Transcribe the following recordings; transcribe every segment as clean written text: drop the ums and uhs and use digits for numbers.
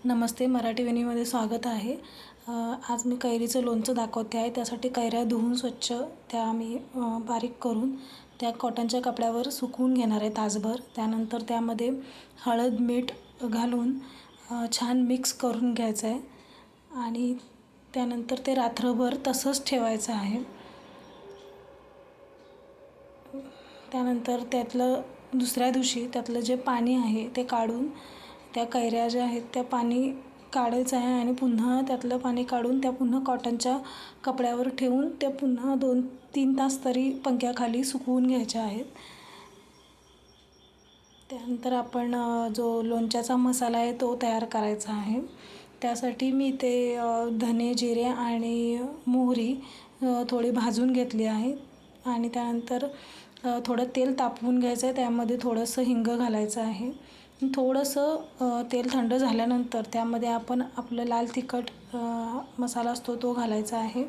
नमस्ते, मराठी वेणीमध्ये स्वागत आहे. आज मी कैरीचं लोणचं दाखवते आहे. त्यासाठी कैऱ्या धुवून स्वच्छ त्या मी बारीक करून त्या कॉटनच्या कपड्यावर सुकवून घेणार आहे तासभर. त्यानंतर त्यामध्ये हळद मीठ घालून छान मिक्स करून घ्यायचं आहे आणि त्यानंतर ते रात्रभर तसंच ठेवायचं आहे. त्यानंतर दुसऱ्या दिवशी त्यातलं जे पाणी आहे ते काढून त्या कैऱ्या ज्या आहेत त्या पाणी काढायचं आहे आणि पुन्हा त्यातलं पाणी काढून त्या पुन्हा कॉटनच्या कपड्यावर ठेवून ते पुन्हा 2-3 तास तरी पंख्याखाली सुकवून घ्यायच्या आहेत. त्यानंतर आपण जो लोणच्याचा मसाला आहे तो तयार करायचा आहे. त्यासाठी मी इथे धने, जिरे आणि मोहरी थोडी भाजून घेतली आहे आणि त्यानंतर थोडं तेल तापवून घ्यायचं आहे. त्यामध्ये थोडंसं हिंग घालायचं आहे. थोडंसं तेल थंड झाल्यानंतर त्यामध्ये आपण आपलं लाल तिखट मसाला असतो तो घालायचा आहे.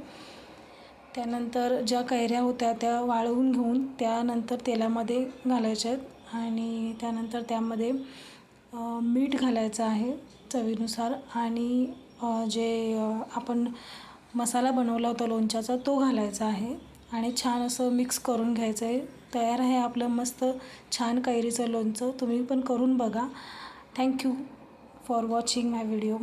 त्यानंतर ज्या कैऱ्या होत्या त्या वाळवून घेऊन त्यानंतर तेलामध्ये घालायच्या आहेत आणि त्यानंतर त्यामध्ये मीठ घालायचं आहे चवीनुसार आणि जे आपण मसाला बनवला होता लोणच्याचा तो घालायचा आहे आणि छान असं मिक्स करून घ्यायचं आहे. तयार आहे आपलं मस्त छान कैरीचं लोणचं. तुम्ही पण करून बघा. Thank you for watching my video.